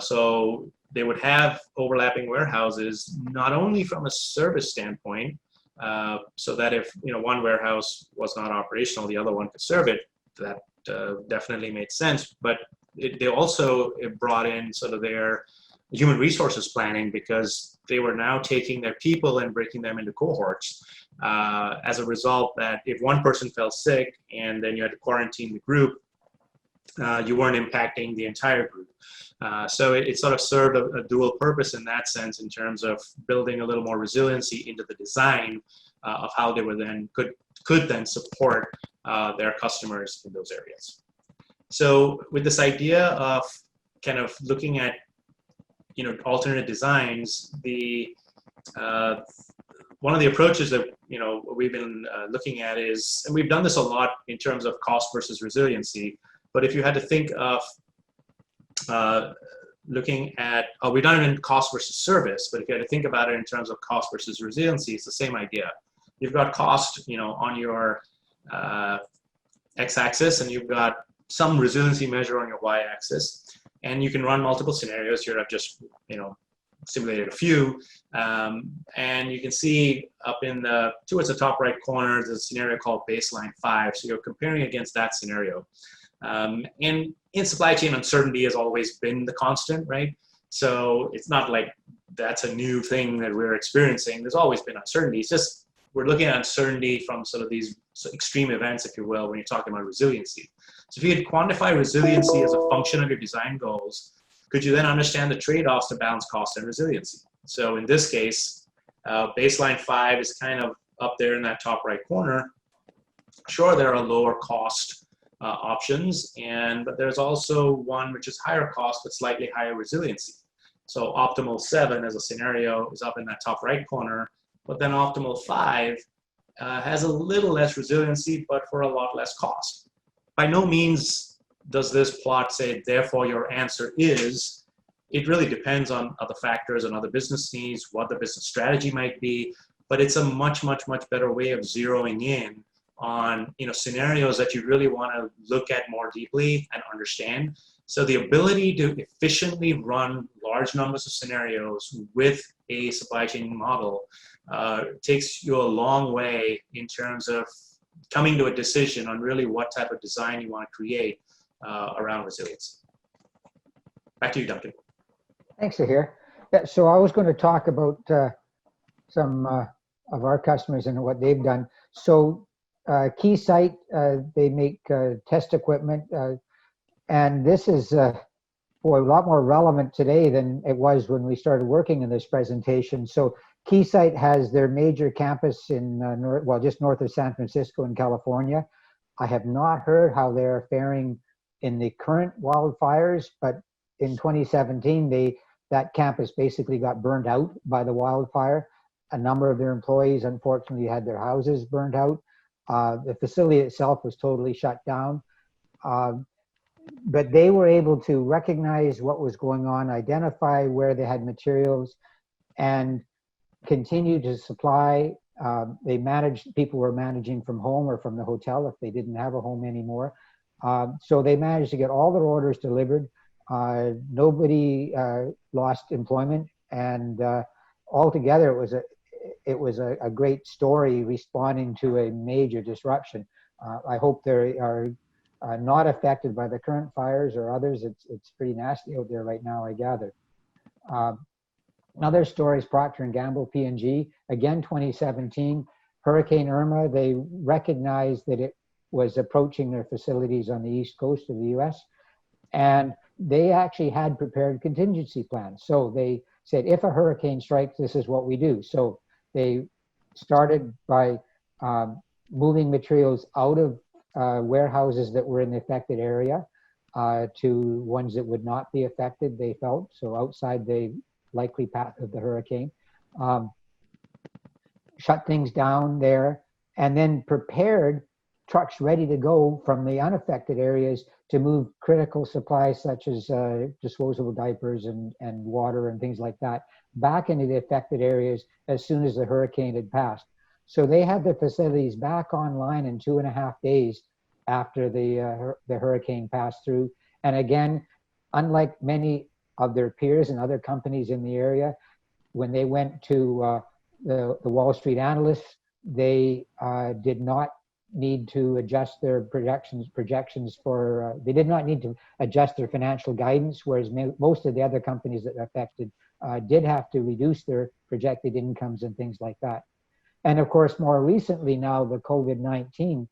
So they would have overlapping warehouses, not only from a service standpoint, so that if one warehouse was not operational, the other one could serve it. That definitely made sense. But they also brought in sort of their human resources planning, because they were now taking their people and breaking them into cohorts. As a result, that if one person fell sick and then you had to quarantine the group, you weren't impacting the entire group. So it sort of served a dual purpose in that sense, in terms of building a little more resiliency into the design of how they were then could then support their customers in those areas. So with this idea of kind of looking at alternate designs, one of the approaches that we've been looking at is, and we've done this a lot in terms of cost versus resiliency. But if you had to think of looking at, we've done it in cost versus service, but if you had to think about it in terms of cost versus resiliency, it's the same idea. You've got cost, on your x-axis, and you've got some resiliency measure on your y-axis, and you can run multiple scenarios. Here I've just, simulated a few, and you can see up in towards the top right corner, there's a scenario called baseline 5. So you're comparing against that scenario. And in supply chain, uncertainty has always been the constant, right? So it's not like that's a new thing that we're experiencing. There's always been uncertainty. It's just we're looking at uncertainty from sort of these extreme events, if you will, when you're talking about resiliency. So if you could quantify resiliency as a function of your design goals, could you then understand the trade-offs to balance cost and resiliency? So in this case, baseline 5 is kind of up there in that top right corner. Sure, there are lower cost options, but there's also one which is higher cost but slightly higher resiliency. So optimal 7 as a scenario is up in that top right corner, but then optimal 5 has a little less resiliency but for a lot less cost. By no means does this plot say, therefore your answer is. It really depends on other factors and other business needs, what the business strategy might be, but it's a much, much, much better way of zeroing in on scenarios that you really want to look at more deeply and understand. So the ability to efficiently run large numbers of scenarios with a supply chain model takes you a long way in terms of coming to a decision on really what type of design you want to create around resiliency. Back to you, Duncan. Thanks, Zahir. Yeah, so I was going to talk about some of our customers and what they've done. So Keysight, they make test equipment, and this is a lot more relevant today than it was when we started working in this presentation. So Keysight has their major campus in, just north of San Francisco in California. I have not heard how they're faring in the current wildfires, but in 2017, that campus basically got burned out by the wildfire. a number of their employees, unfortunately, had their houses burned out. The facility itself was totally shut down. But they were able to recognize what was going on, identify where they had materials, and continue to supply. They managed, people were managing from home or from the hotel if they didn't have a home anymore. So they managed to get all their orders delivered. Nobody lost employment, and altogether it was a great story responding to a major disruption. I hope they are not affected by the current fires or others. It's pretty nasty out there right now, I gather. Another story is Procter & Gamble, P&G. Again, 2017, Hurricane Irma, they recognized that it was approaching their facilities on the east coast of the US. And they actually had prepared contingency plans. So they said, if a hurricane strikes, this is what we do. So they started by moving materials out of warehouses that were in the affected area to ones that would not be affected, they felt. So outside the likely path of the hurricane. Shut things down there, and then prepared trucks ready to go from the unaffected areas to move critical supplies such as disposable diapers and water and things like that back into the affected areas as soon as the hurricane had passed. So they had the facilities back online in 2.5 days after the hurricane passed through. And again, unlike many of their peers and other companies in the area, when they went to the Wall Street analysts, they did not need to adjust their projections for, they did not need to adjust their financial guidance, whereas most of the other companies that are affected did have to reduce their projected incomes and things like that. And of course, more recently now, the COVID-19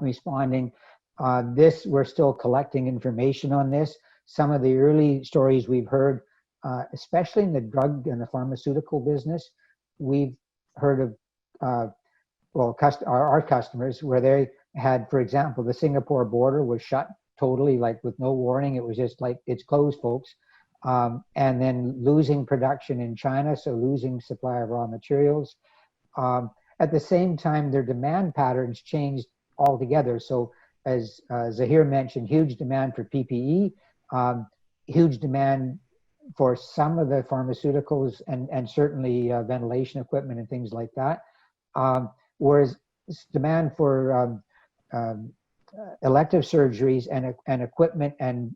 responding, we're still collecting information on this. Some of the early stories we've heard, especially in the drug and the pharmaceutical business, we've heard of our customers where they had, for example, the Singapore border was shut totally, like with no warning. It was just like, it's closed, folks. And then losing production in China, so losing supply of raw materials. At the same time, their demand patterns changed altogether. So as Zahir mentioned, huge demand for PPE, huge demand for some of the pharmaceuticals and certainly ventilation equipment and things like that. Whereas demand for elective surgeries and equipment and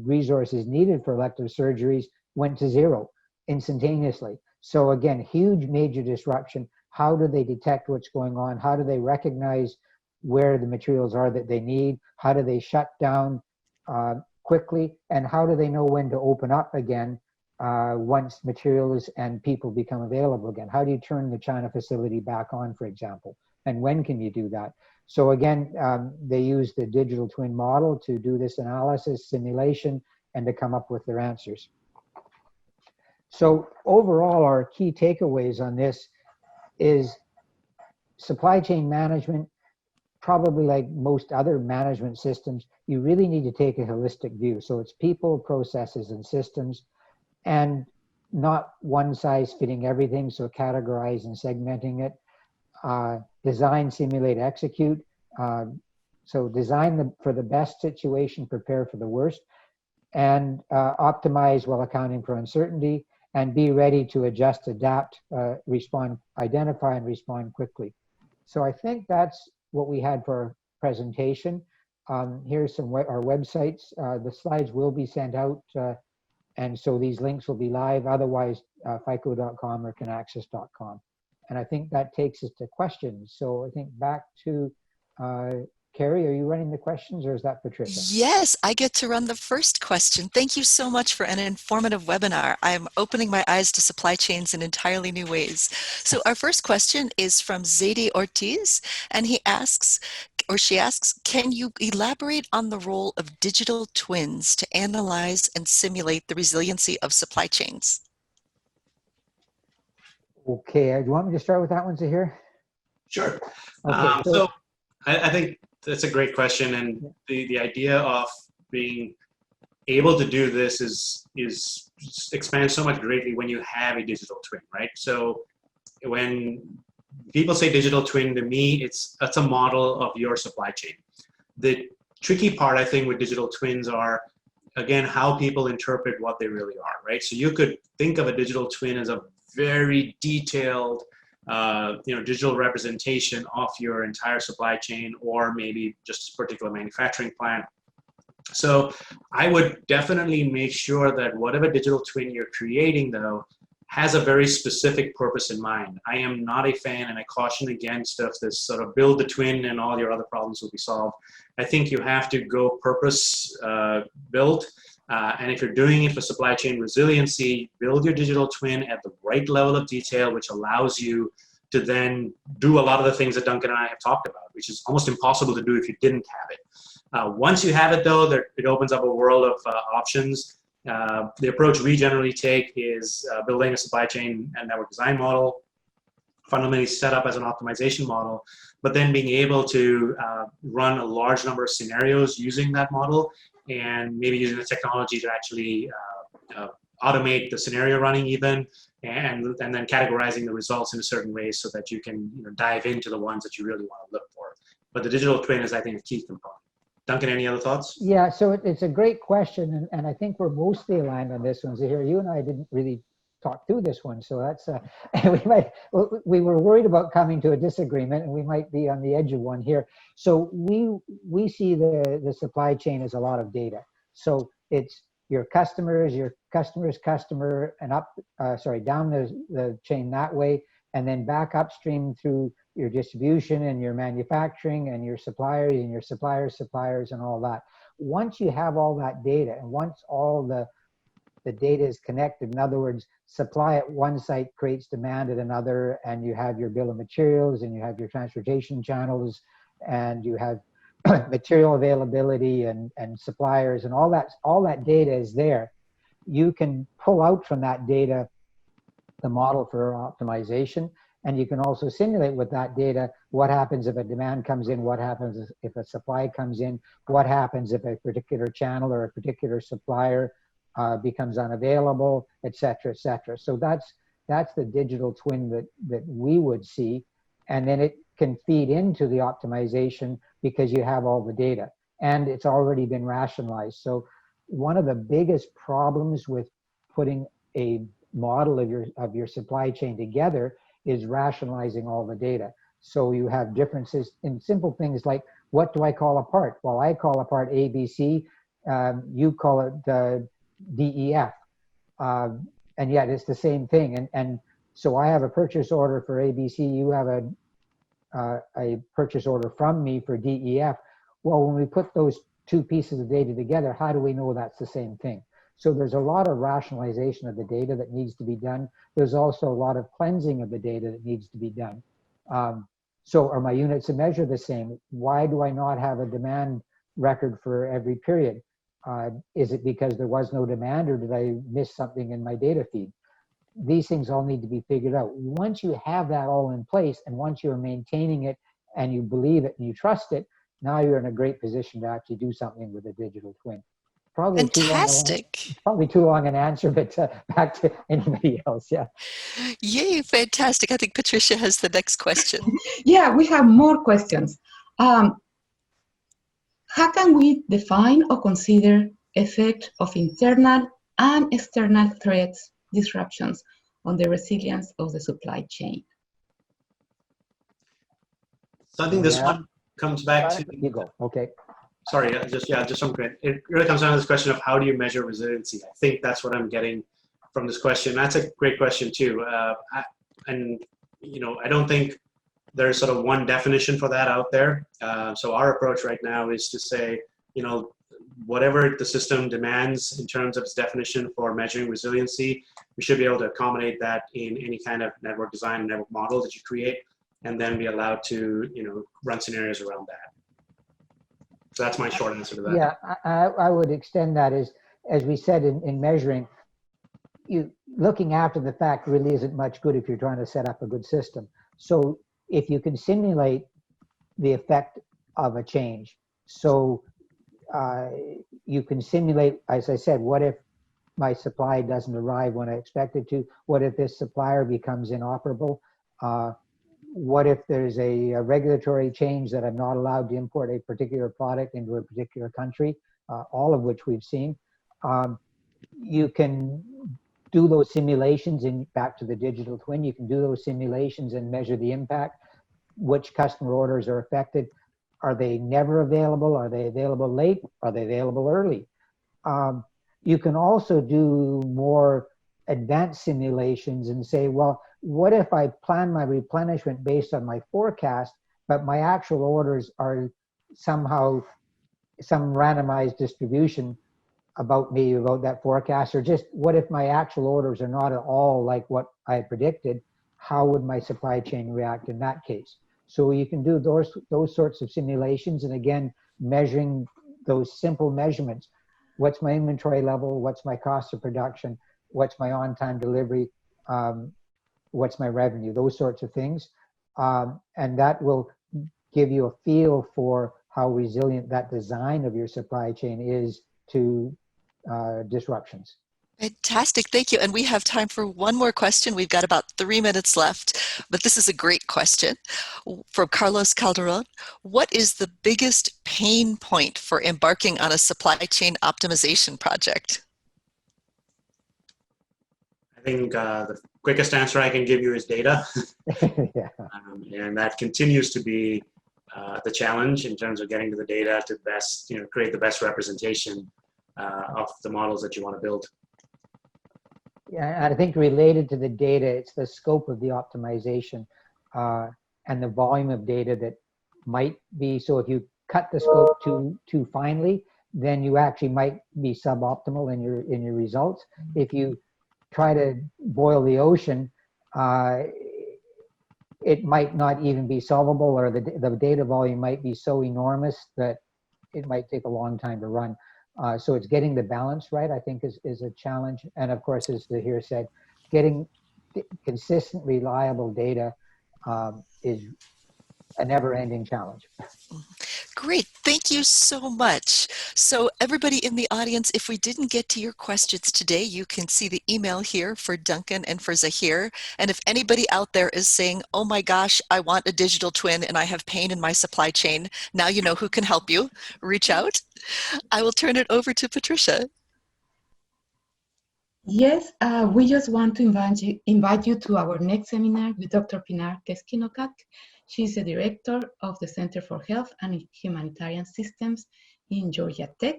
resources needed for elective surgeries went to zero instantaneously. So again, huge major disruption. How do they detect what's going on? How do they recognize where the materials are that they need? How do they shut down quickly? And how do they know when to open up again once materials and people become available again? How do you turn the China facility back on, for example? And when can you do that? So again, they use the digital twin model to do this analysis, simulation, and to come up with their answers. So overall, our key takeaways on this is supply chain management, probably like most other management systems, you really need to take a holistic view. So it's people, processes, and systems, and not one size fitting everything. So categorize and segmenting it. Design, simulate, execute. So design for the best situation, prepare for the worst, and optimize while accounting for uncertainty, and be ready to adjust, adapt, respond, identify, and respond quickly. So I think that's what we had for our presentation. Here's our websites. The slides will be sent out, and so these links will be live, otherwise FICO.com or Kinaxis.com. And I think that takes us to questions. So I think back to Carrie, are you running the questions or is that Patricia? Yes, I get to run the first question. Thank you so much for an informative webinar. I'm opening my eyes to supply chains in entirely new ways. So our first question is from Zaidi Ortiz, and he asks, or she asks, can you elaborate on the role of digital twins to analyze and simulate the resiliency of supply chains? Okay, do you want me to start with that one, Zahir? Sure. Okay, so I think that's a great question, and the idea of being able to do this is expands so much greatly when you have a digital twin, right? So when people say digital twin, to me, it's a model of your supply chain. The tricky part, I think, with digital twins are, again, how people interpret what they really are, right? So you could think of a digital twin as a very detailed, digital representation of your entire supply chain, or maybe just a particular manufacturing plant. So I would definitely make sure that whatever digital twin you're creating, though, has a very specific purpose in mind. I am not a fan, and I caution against this sort of build the twin and all your other problems will be solved. I think you have to go purpose built. And if you're doing it for supply chain resiliency, build your digital twin at the right level of detail, which allows you to then do a lot of the things that Duncan and I have talked about, which is almost impossible to do if you didn't have it. Once you have it, though, it opens up a world of options. The approach we generally take is building a supply chain and network design model, fundamentally set up as an optimization model, but then being able to run a large number of scenarios using that model, and maybe using the technology to actually automate the scenario running even, and then categorizing the results in a certain way so that you can dive into the ones that you really want to look for. But the digital twin is, I think, a key component. Duncan, any other thoughts? Yeah, so it's a great question, and I think we're mostly aligned on this one. Zahir, you and I didn't really talk through this one, so that's we were worried about coming to a disagreement, and we might be on the edge of one here. So we see the supply chain as a lot of data. So it's your customer's customer, and down the chain that way, and then back upstream through your distribution and your manufacturing and your suppliers and your suppliers and all that. Once you have all that data, and once all the data is connected, in other words, supply at one site creates demand at another, and you have your bill of materials, and you have your transportation channels, and you have material availability and suppliers, and all that data is there. You can pull out from that data the model for optimization, and you can also simulate with that data what happens if a demand comes in, what happens if a supply comes in, what happens if a particular channel or a particular supplier becomes unavailable, et cetera, et cetera. So that's the digital twin that we would see, and then it can feed into the optimization because you have all the data and it's already been rationalized. So one of the biggest problems with putting a model of your supply chain together is rationalizing all the data. So you have differences in simple things like, what do I call a part? Well, I call a part ABC, you call it DEF, and yet it's the same thing. And so I have a purchase order for ABC, you have a purchase order from me for DEF. Well, when we put those two pieces of data together, how do we know that's the same thing? So there's a lot of rationalization of the data that needs to be done. There's also a lot of cleansing of the data that needs to be done. So are my units of measure the same? Why do I not have a demand record for every period? Is it because there was no demand, or did I miss something in my data feed? These things all need to be figured out. Once you have that all in place, and once you're maintaining it and you believe it and you trust it, now you're in a great position to actually do something with a digital twin. Probably fantastic. too long an answer, but back to anybody else. Yeah. Yay, fantastic. I think Patricia has the next question. Yeah, we have more questions. How can we define or consider effect of internal and external threats, disruptions on the resilience of the supply chain? So I think this one comes back to... You go, okay. Sorry, just some credit. It really comes down to this question of how do you measure resiliency? I think that's what I'm getting from this question. That's a great question too. I don't think there's sort of one definition for that out there. So our approach right now is to say, whatever the system demands in terms of its definition for measuring resiliency, we should be able to accommodate that in any kind of network design and network model that you create, and then be allowed to, run scenarios around that. So that's my short answer to that. Yeah, I would extend that as we said in measuring, looking after the fact really isn't much good if you're trying to set up a good system. So if you can simulate the effect of a change, so you can simulate, as I said, what if my supply doesn't arrive when I expect it to? What if this supplier becomes inoperable? What if there's a regulatory change that I'm not allowed to import a particular product into a particular country, all of which we've seen. You can do those simulations, and back to the digital twin, you can do those simulations and measure the impact. Which customer orders are affected? Are they never available? Are they available late? Are they available early? You can also do more advanced simulations and say, well, what if I plan my replenishment based on my forecast, but my actual orders are somehow some randomized distribution about me, about that forecast? Or just what if my actual orders are not at all like what I predicted? How would my supply chain react in that case? So you can do those sorts of simulations, and again, measuring those simple measurements. What's my inventory level? What's my cost of production? What's my on-time delivery? What's my revenue? Those sorts of things. And that will give you a feel for how resilient that design of your supply chain is to disruptions. Fantastic, thank you. And we have time for one more question. We've got about 3 minutes left, but this is a great question from Carlos Calderon. What is the biggest pain point for embarking on a supply chain optimization project? I think the quickest answer I can give you is data. Yeah. And that continues to be the challenge in terms of getting to the data to best, create the best representation of the models that you want to build. Yeah, I think related to the data, it's the scope of the optimization and the volume of data that might be. So if you cut the scope too finely, then you actually might be suboptimal in your results. If you try to boil the ocean, it might not even be solvable, or the data volume might be so enormous that it might take a long time to run. So it's getting the balance right, I think, is a challenge. And of course, as Zahir said, getting consistent, reliable data is a never-ending challenge. Great, thank you so much. So everybody in the audience, if we didn't get to your questions today, you can see the email here for Duncan and for Zahir. And if anybody out there is saying, oh my gosh, I want a digital twin and I have pain in my supply chain, now you know who can help you. Reach out. I will turn it over to Patricia. Yes, we just want to invite you to our next seminar with Dr. Pinar Keskinokat. She's the director of the Center for Health and Humanitarian Systems in Georgia Tech,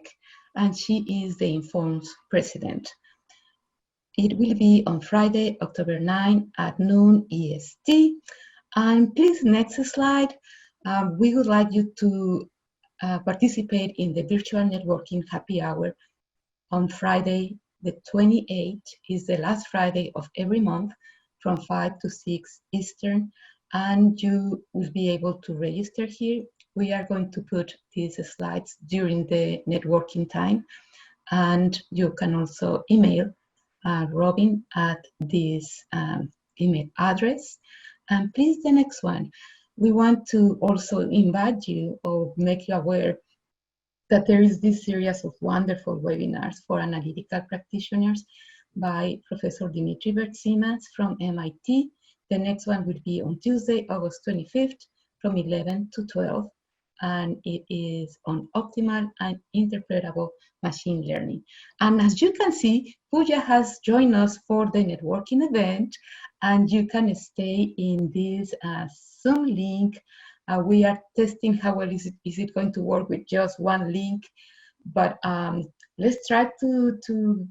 and she is the Inform's president. It will be on Friday, October 9 at noon EST. And please, next slide. We would like you to participate in the virtual networking happy hour on Friday, the 28th is the last Friday of every month from 5 to 6 Eastern, and you will be able to register here. We are going to put these slides during the networking time, and you can also email Robin at this email address. And please, the next one, we want to also invite you or make you aware that there is this series of wonderful webinars for analytical practitioners by Professor Dimitri Bertsimas from MIT. The next one will be on Tuesday, August 25th from 11 to 12, and it is on optimal and interpretable machine learning. And as you can see, Pooja has joined us for the networking event, and you can stay in this Zoom link. We are testing how well is it going to work with just one link, but let's try to do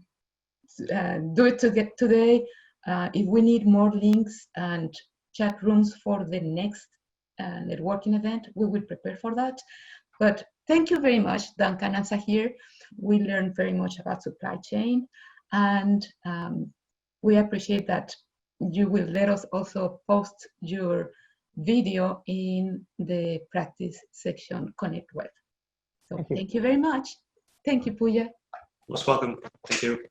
it today. If we need more links and chat rooms for the next networking event, we will prepare for that. But thank you very much, Duncan and Zahir. We learned very much about supply chain, and we appreciate that you will let us also post your video in the practice section Connect Web. So thank you very much. Thank you, Pooja. Most welcome. Thank you.